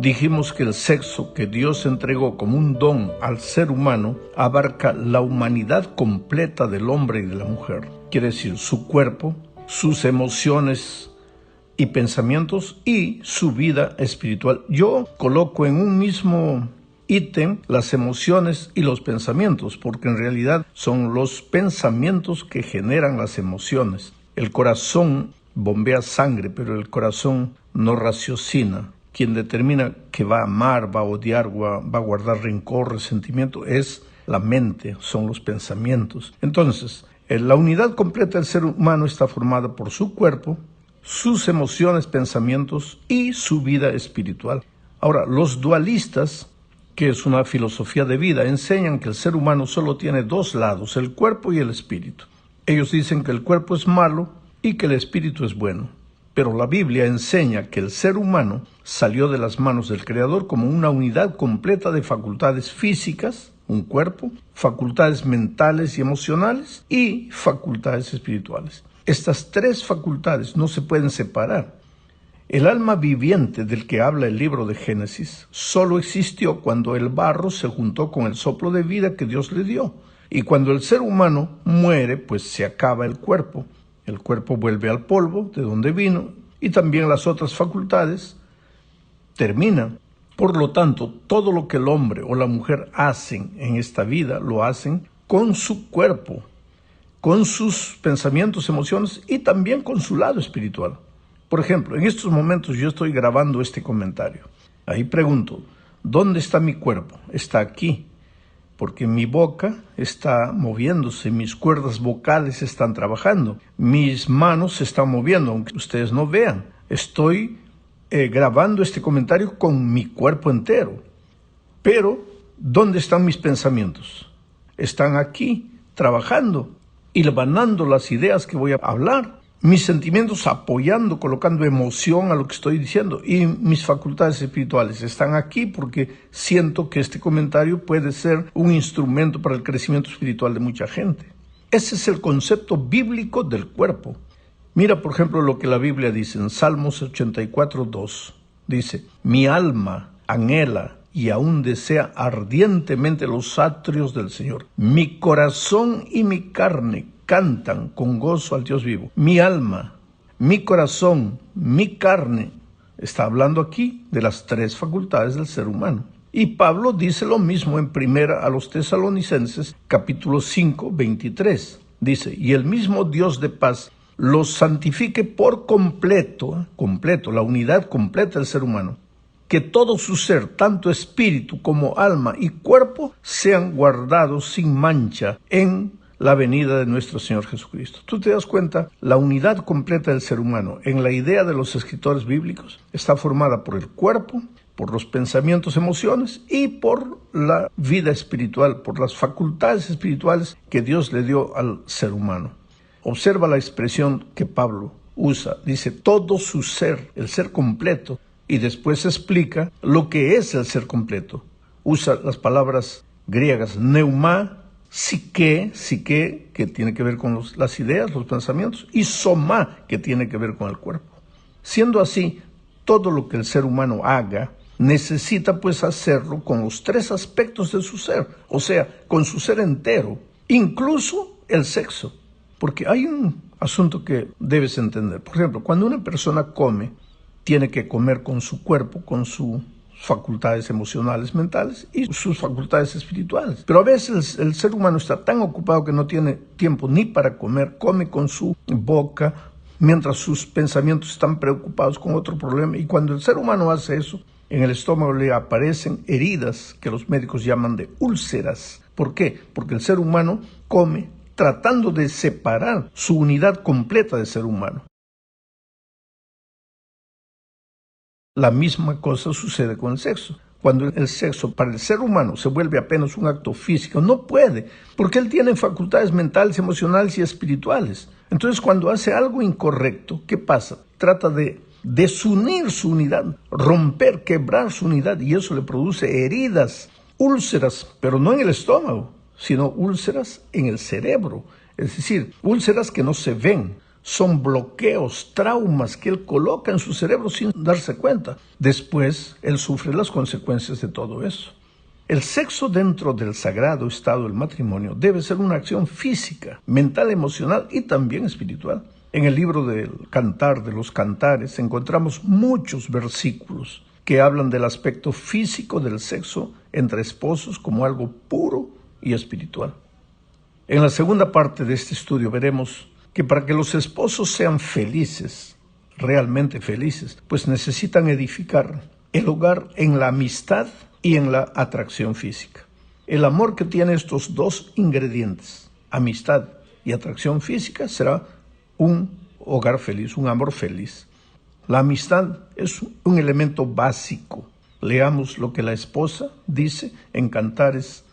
Dijimos que el sexo que Dios entregó como un don al ser humano abarca la humanidad completa del hombre y de la mujer. Quiere decir, su cuerpo, sus emociones y pensamientos y su vida espiritual. Yo coloco en un mismo ítem las emociones y los pensamientos, porque en realidad son los pensamientos que generan las emociones. El corazón bombea sangre, pero el corazón no raciocina. Quien determina que va a amar, va a odiar, va a guardar rencor, resentimiento, es la mente, son los pensamientos. Entonces, la unidad completa del ser humano está formada por su cuerpo, sus emociones, pensamientos y su vida espiritual. Ahora, los dualistas, que es una filosofía de vida, enseñan que el ser humano solo tiene dos lados, el cuerpo y el espíritu. Ellos dicen que el cuerpo es malo y que el espíritu es bueno. Pero la Biblia enseña que el ser humano salió de las manos del Creador como una unidad completa de facultades físicas, un cuerpo, facultades mentales y emocionales y facultades espirituales. Estas tres facultades no se pueden separar. El alma viviente del que habla el libro de Génesis solo existió cuando el barro se juntó con el soplo de vida que Dios le dio. Y cuando el ser humano muere, pues se acaba el cuerpo. El cuerpo vuelve al polvo de donde vino y también las otras facultades terminan. Por lo tanto, todo lo que el hombre o la mujer hacen en esta vida lo hacen con su cuerpo, con sus pensamientos, emociones y también con su lado espiritual. Por ejemplo, en estos momentos yo estoy grabando este comentario. Ahí pregunto, ¿dónde está mi cuerpo? Está aquí, porque mi boca está moviéndose, mis cuerdas vocales están trabajando, mis manos se están moviendo, aunque ustedes no vean. Estoy grabando este comentario con mi cuerpo entero. Pero, ¿dónde están mis pensamientos? Están aquí, trabajando, hilvanando las ideas que voy a hablar. Mis sentimientos apoyando, colocando emoción a lo que estoy diciendo. Y mis facultades espirituales están aquí porque siento que este comentario puede ser un instrumento para el crecimiento espiritual de mucha gente. Ese es el concepto bíblico del cuerpo. Mira, por ejemplo, lo que la Biblia dice en Salmos 84:2. Dice, mi alma anhela y aún desea ardientemente los atrios del Señor. Mi corazón y mi carne cantan con gozo al Dios vivo. Mi alma, mi corazón, mi carne. Está hablando aquí de las tres facultades del ser humano. Y Pablo dice lo mismo en primera a los Tesalonicenses, capítulo 5, 23. Dice, y el mismo Dios de paz los santifique por completo, la unidad completa del ser humano. Que todo su ser, tanto espíritu como alma y cuerpo, sean guardados sin mancha en la venida de nuestro Señor Jesucristo. ¿Tú te das cuenta? La unidad completa del ser humano, en la idea de los escritores bíblicos, está formada por el cuerpo, por los pensamientos, emociones y por la vida espiritual, por las facultades espirituales que Dios le dio al ser humano. Observa la expresión que Pablo usa. Dice, todo su ser, el ser completo, y después explica lo que es el ser completo. Usa las palabras griegas, neuma, psique, que tiene que ver con las ideas, los pensamientos, y soma, que tiene que ver con el cuerpo. Siendo así, todo lo que el ser humano haga, necesita pues hacerlo con los tres aspectos de su ser, o sea, con su ser entero, incluso el sexo. Porque hay un asunto que debes entender. Por ejemplo, cuando una persona come, tiene que comer con su cuerpo, con sus facultades emocionales, mentales y sus facultades espirituales. Pero a veces el ser humano está tan ocupado que no tiene tiempo ni para comer, come con su boca, mientras sus pensamientos están preocupados con otro problema. Y cuando el ser humano hace eso, en el estómago le aparecen heridas que los médicos llaman de úlceras. ¿Por qué? Porque el ser humano come tratando de separar su unidad completa de ser humano. La misma cosa sucede con el sexo. Cuando el sexo para el ser humano se vuelve apenas un acto físico, no puede, porque él tiene facultades mentales, emocionales y espirituales. Entonces, cuando hace algo incorrecto, ¿qué pasa? Trata de desunir su unidad, romper, quebrar su unidad, y eso le produce heridas, úlceras, pero no en el estómago, sino úlceras en el cerebro. Es decir, úlceras que no se ven, Son bloqueos, traumas que él coloca en su cerebro sin darse cuenta. Después, él sufre las consecuencias de todo eso. El sexo dentro del sagrado estado del matrimonio debe ser una acción física, mental, emocional y también espiritual. En el libro del Cantar de los Cantares encontramos muchos versículos que hablan del aspecto físico del sexo entre esposos como algo puro y espiritual. En la segunda parte de este estudio veremos que para que los esposos sean felices, realmente felices, pues necesitan edificar el hogar en la amistad y en la atracción física. El amor que tiene estos dos ingredientes, amistad y atracción física, será un hogar feliz, un amor feliz. La amistad es un elemento básico. Leamos lo que la esposa dice en Cantares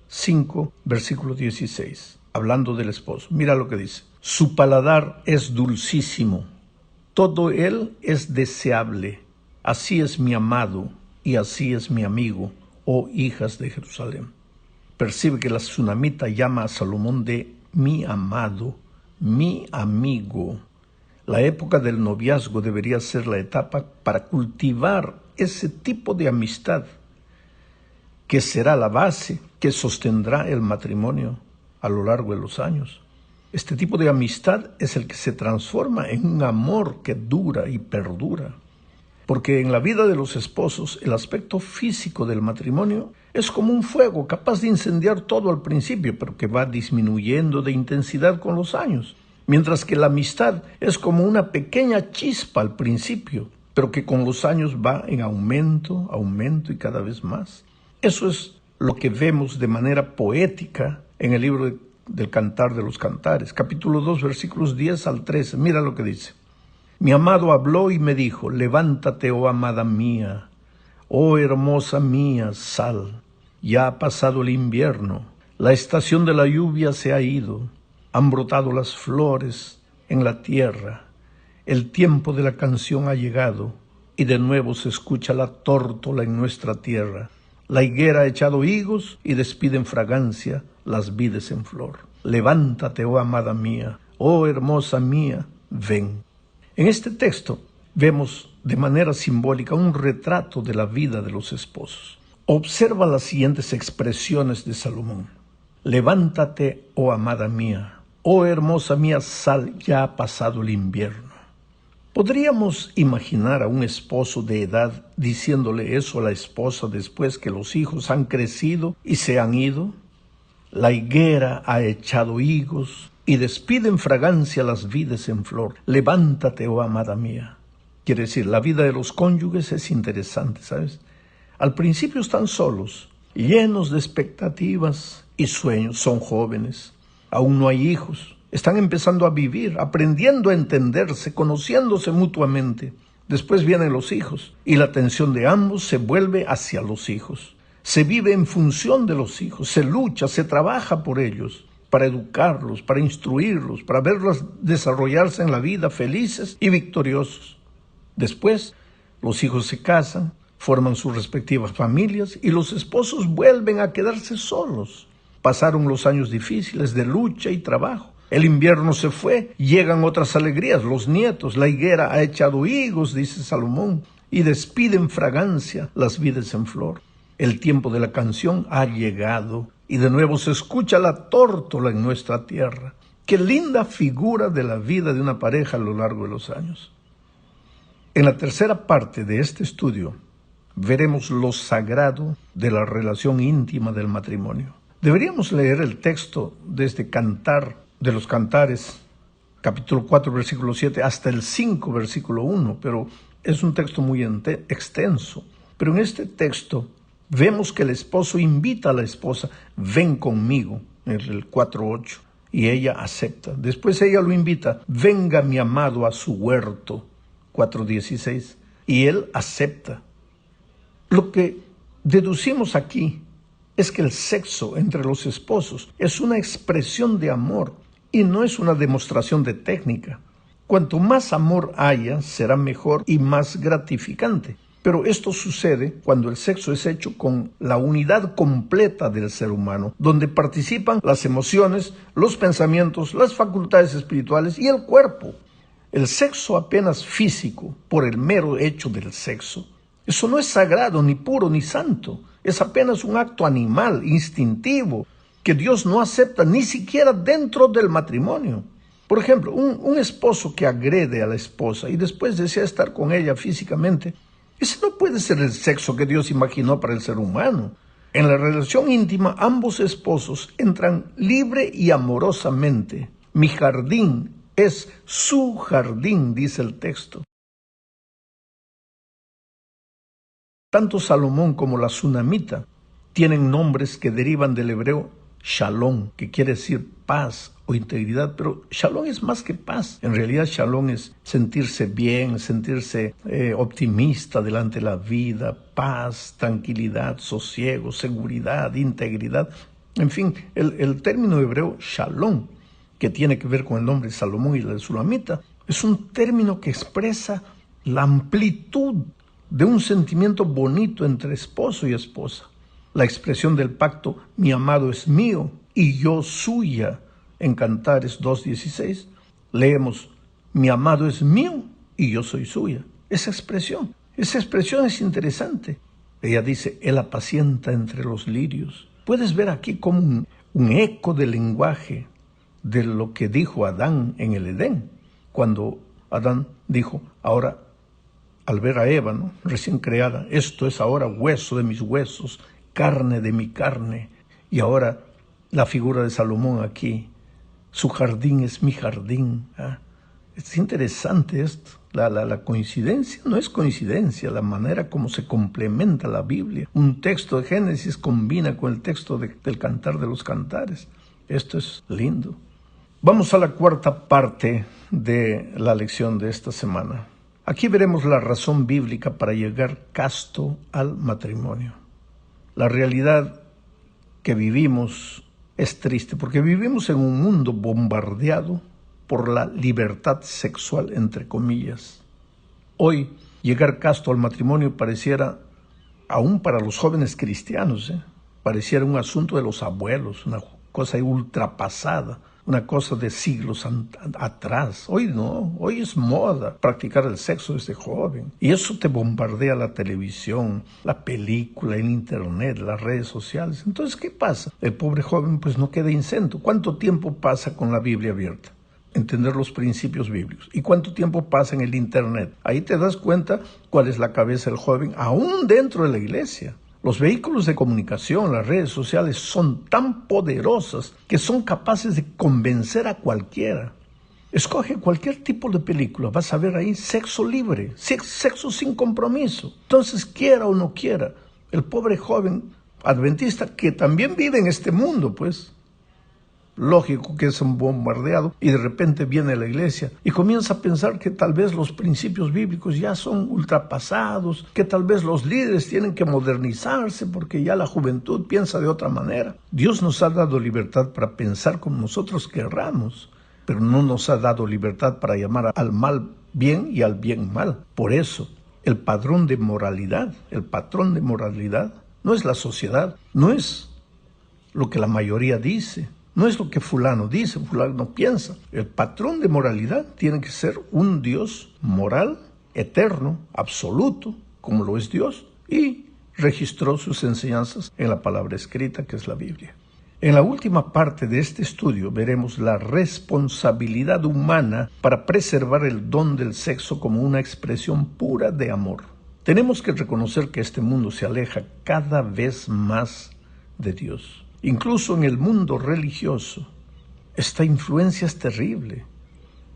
5, versículo 16, hablando del esposo. Mira lo que dice. Su paladar es dulcísimo, todo él es deseable. Así es mi amado y así es mi amigo, oh hijas de Jerusalén. Percibe que la tsunamita llama a Salomón de mi amado, mi amigo. La época del noviazgo debería ser la etapa para cultivar ese tipo de amistad que será la base que sostendrá el matrimonio a lo largo de los años. Este tipo de amistad es el que se transforma en un amor que dura y perdura. Porque en la vida de los esposos, el aspecto físico del matrimonio es como un fuego capaz de incendiar todo al principio, pero que va disminuyendo de intensidad con los años. Mientras que la amistad es como una pequeña chispa al principio, pero que con los años va en aumento y cada vez más. Eso es lo que vemos de manera poética en el libro del Cantar de los Cantares, capítulo 2, versículos 10 al 13. Mira lo que dice. Mi amado habló y me dijo, levántate, oh amada mía, oh hermosa mía, sal. Ya ha pasado el invierno, la estación de la lluvia se ha ido, han brotado las flores en la tierra, el tiempo de la canción ha llegado, y de nuevo se escucha la tórtola en nuestra tierra. La higuera ha echado higos y despide en fragancia las vides en flor. Levántate, oh amada mía, oh hermosa mía, ven. En este texto vemos de manera simbólica un retrato de la vida de los esposos. Observa las siguientes expresiones de Salomón. Levántate, oh amada mía, oh hermosa mía, sal, ya ha pasado el invierno. ¿Podríamos imaginar a un esposo de edad diciéndole eso a la esposa después que los hijos han crecido y se han ido? La higuera ha echado higos y despide en fragancia las vides en flor. Levántate, oh amada mía. Quiere decir, la vida de los cónyuges es interesante, ¿sabes? Al principio están solos, llenos de expectativas y sueños. Son jóvenes, aún no hay hijos. Están empezando a vivir, aprendiendo a entenderse, conociéndose mutuamente. Después vienen los hijos y la atención de ambos se vuelve hacia los hijos. Se vive en función de los hijos, se lucha, se trabaja por ellos, para educarlos, para instruirlos, para verlos desarrollarse en la vida felices y victoriosos. Después, los hijos se casan, forman sus respectivas familias y los esposos vuelven a quedarse solos. Pasaron los años difíciles de lucha y trabajo. El invierno se fue, llegan otras alegrías, los nietos, la higuera ha echado higos, dice Salomón, y despide en fragancia las vides en flor. El tiempo de la canción ha llegado y de nuevo se escucha la tórtola en nuestra tierra. Qué linda figura de la vida de una pareja a lo largo de los años. En la tercera parte de este estudio veremos lo sagrado de la relación íntima del matrimonio. Deberíamos leer el texto desde Cantar de los Cantares, capítulo 4, versículo 7, hasta el 5, versículo 1, pero es un texto muy extenso. Pero en este texto vemos que el esposo invita a la esposa, ven conmigo, en el 4:8, y ella acepta. Después ella lo invita, venga mi amado a su huerto, 4:16, y él acepta. Lo que deducimos aquí es que el sexo entre los esposos es una expresión de amor y no es una demostración de técnica. Cuanto más amor haya, será mejor y más gratificante. Pero esto sucede cuando el sexo es hecho con la unidad completa del ser humano, donde participan las emociones, los pensamientos, las facultades espirituales y el cuerpo. El sexo apenas físico, por el mero hecho del sexo, eso no es sagrado, ni puro, ni santo. Es apenas un acto animal, instintivo, que Dios no acepta ni siquiera dentro del matrimonio. Por ejemplo, un esposo que agrede a la esposa y después desea estar con ella físicamente, ese no puede ser el sexo que Dios imaginó para el ser humano. En la relación íntima, ambos esposos entran libre y amorosamente. Mi jardín es su jardín, dice el texto. Tanto Salomón como la Sunamita tienen nombres que derivan del hebreo shalom, que quiere decir paz o integridad, pero shalom es más que paz. En realidad shalom es sentirse bien, sentirse optimista delante de la vida, paz, tranquilidad, sosiego, seguridad, integridad. En fin, el término hebreo shalom, que tiene que ver con el nombre de Salomón y la de Sulamita, es un término que expresa la amplitud de un sentimiento bonito entre esposo y esposa. La expresión del pacto, mi amado es mío y yo suya, en Cantares 2:16, leemos, mi amado es mío y yo soy suya. Esa expresión es interesante. Ella dice, él apacienta entre los lirios. Puedes ver aquí como un eco del lenguaje de lo que dijo Adán en el Edén, cuando Adán dijo, ahora, al ver a Eva, ¿no?, recién creada, esto es ahora hueso de mis huesos, carne de mi carne. Y ahora la figura de Salomón aquí, su jardín es mi jardín. Es interesante esto. La coincidencia no es coincidencia, la manera como se complementa la Biblia. Un texto de Génesis combina con el texto del Cantar de los Cantares. Esto es lindo. Vamos a la cuarta parte de la lección de esta semana. Aquí veremos la razón bíblica para llegar casto al matrimonio. La realidad que vivimos es triste porque vivimos en un mundo bombardeado por la libertad sexual, entre comillas. Hoy, llegar casto al matrimonio pareciera, aún para los jóvenes cristianos, pareciera un asunto de los abuelos, una cosa ultrapasada, una cosa de siglos atrás. Hoy no, hoy es moda practicar el sexo desde joven. Y eso te bombardea la televisión, la película, el internet, las redes sociales. Entonces, ¿qué pasa? El pobre joven pues no queda incento. ¿Cuánto tiempo pasa con la Biblia abierta? Entender los principios bíblicos. ¿Y cuánto tiempo pasa en el internet? Ahí te das cuenta cuál es la cabeza del joven, aún dentro de la iglesia. Los vehículos de comunicación, las redes sociales son tan poderosas que son capaces de convencer a cualquiera. Escoge cualquier tipo de película, vas a ver ahí sexo libre, sexo sin compromiso. Entonces, quiera o no quiera, el pobre joven adventista que también vive en este mundo, pues, lógico que es un bombardeado y de repente viene a la iglesia y comienza a pensar que tal vez los principios bíblicos ya son ultrapasados, que tal vez los líderes tienen que modernizarse porque ya la juventud piensa de otra manera. Dios nos ha dado libertad para pensar como nosotros querramos, pero no nos ha dado libertad para llamar al mal bien y al bien mal. Por eso, el patrón de moralidad no es la sociedad, no es lo que la mayoría dice, no es lo que fulano dice, fulano piensa. El patrón de moralidad tiene que ser un Dios moral, eterno, absoluto, como lo es Dios, y registró sus enseñanzas en la palabra escrita, que es la Biblia. En la última parte de este estudio veremos la responsabilidad humana para preservar el don del sexo como una expresión pura de amor. Tenemos que reconocer que este mundo se aleja cada vez más de Dios. Incluso en el mundo religioso, esta influencia es terrible.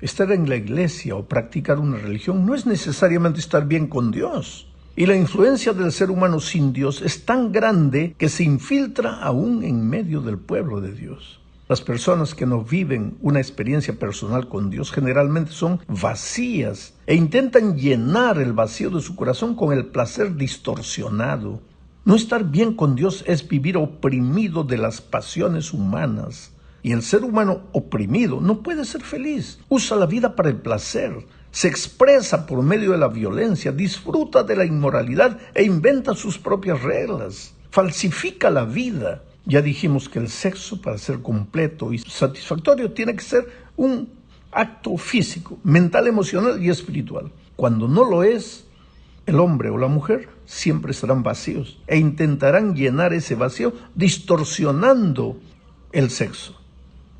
Estar en la iglesia o practicar una religión no es necesariamente estar bien con Dios. Y la influencia del ser humano sin Dios es tan grande que se infiltra aún en medio del pueblo de Dios. Las personas que no viven una experiencia personal con Dios generalmente son vacías e intentan llenar el vacío de su corazón con el placer distorsionado. No estar bien con Dios es vivir oprimido de las pasiones humanas. Y el ser humano oprimido no puede ser feliz. Usa la vida para el placer, se expresa por medio de la violencia, disfruta de la inmoralidad e inventa sus propias reglas, falsifica la vida. Ya dijimos que el sexo, para ser completo y satisfactorio, tiene que ser un acto físico, mental, emocional y espiritual. Cuando no lo es, el hombre o la mujer siempre estarán vacíos e intentarán llenar ese vacío distorsionando el sexo,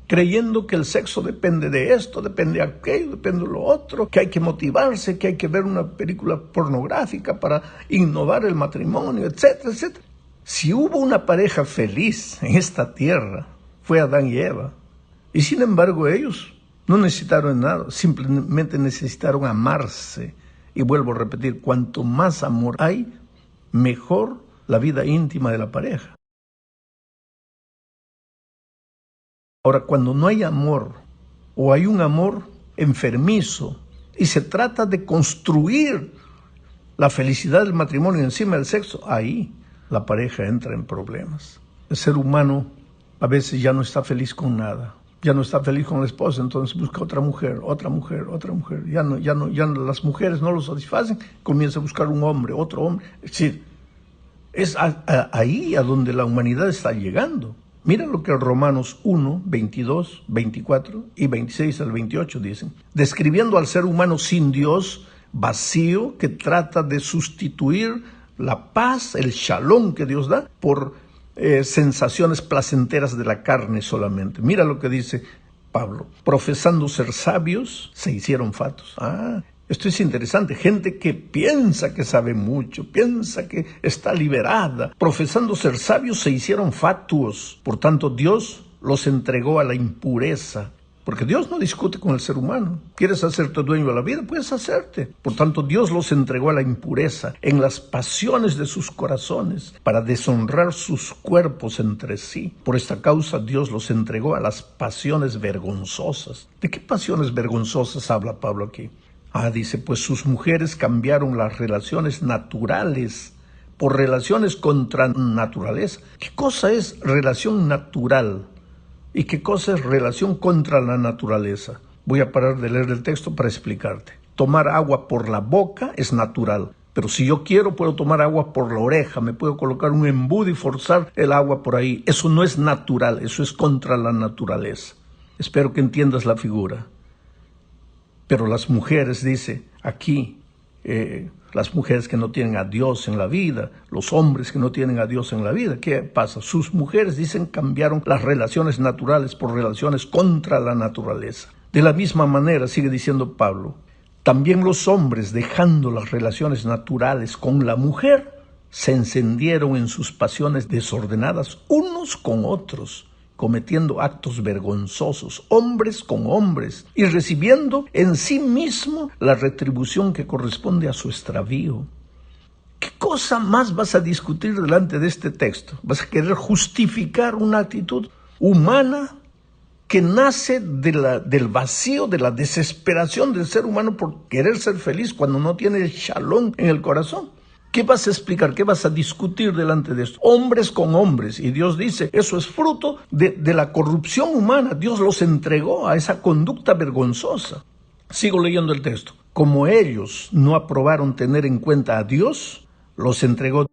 creyendo que el sexo depende de esto, depende de aquello, depende de lo otro, que hay que motivarse, que hay que ver una película pornográfica para innovar el matrimonio, etcétera, etcétera. Si hubo una pareja feliz en esta tierra, fue Adán y Eva. Y sin embargo ellos no necesitaron nada, simplemente necesitaron amarse. Y vuelvo a repetir, cuanto más amor hay, mejor la vida íntima de la pareja. Ahora, cuando no hay amor, o hay un amor enfermizo, y se trata de construir la felicidad del matrimonio encima del sexo, ahí la pareja entra en problemas. El ser humano a veces ya no está feliz con nada. Ya no está feliz con la esposa, entonces busca otra mujer, otra mujer, otra mujer. Ya las mujeres no lo satisfacen, comienza a buscar un hombre, otro hombre. Es decir, es ahí a donde la humanidad está llegando. Mira lo que Romanos 1, 22, 24 y 26 al 28 dicen. Describiendo al ser humano sin Dios, vacío, que trata de sustituir la paz, el shalom que Dios da, por sensaciones placenteras de la carne solamente. Mira lo que dice Pablo. Profesando ser sabios, se hicieron fatuos. Esto es interesante. Gente que piensa que sabe mucho, piensa que está liberada. Profesando ser sabios, se hicieron fatuos. Por tanto, Dios los entregó a la impureza. Porque Dios no discute con el ser humano. ¿Quieres hacerte dueño de la vida? Puedes hacerte. Por tanto, Dios los entregó a la impureza en las pasiones de sus corazones para deshonrar sus cuerpos entre sí. Por esta causa, Dios los entregó a las pasiones vergonzosas. ¿De qué pasiones vergonzosas habla Pablo aquí? Dice, pues sus mujeres cambiaron las relaciones naturales por relaciones contra naturaleza. ¿Qué cosa es relación natural? ¿Y qué cosa es relación contra la naturaleza? Voy a parar de leer el texto para explicarte. Tomar agua por la boca es natural, pero si yo quiero puedo tomar agua por la oreja, me puedo colocar un embudo y forzar el agua por ahí. Eso no es natural, eso es contra la naturaleza. Espero que entiendas la figura. Pero las mujeres, dice aquí, las mujeres que no tienen a Dios en la vida, los hombres que no tienen a Dios en la vida, ¿qué pasa? Sus mujeres, dicen, cambiaron las relaciones naturales por relaciones contra la naturaleza. De la misma manera, sigue diciendo Pablo, también los hombres, dejando las relaciones naturales con la mujer, se encendieron en sus pasiones desordenadas unos con otros, cometiendo actos vergonzosos, hombres con hombres, y recibiendo en sí mismo la retribución que corresponde a su extravío. ¿Qué cosa más vas a discutir delante de este texto? ¿Vas a querer justificar una actitud humana que nace del vacío, de la desesperación del ser humano por querer ser feliz cuando no tiene el shalom en el corazón? ¿Qué vas a explicar? ¿Qué vas a discutir delante de esto? Hombres con hombres. Y Dios dice, eso es fruto de la corrupción humana. Dios los entregó a esa conducta vergonzosa. Sigo leyendo el texto. Como ellos no aprobaron tener en cuenta a Dios, los entregó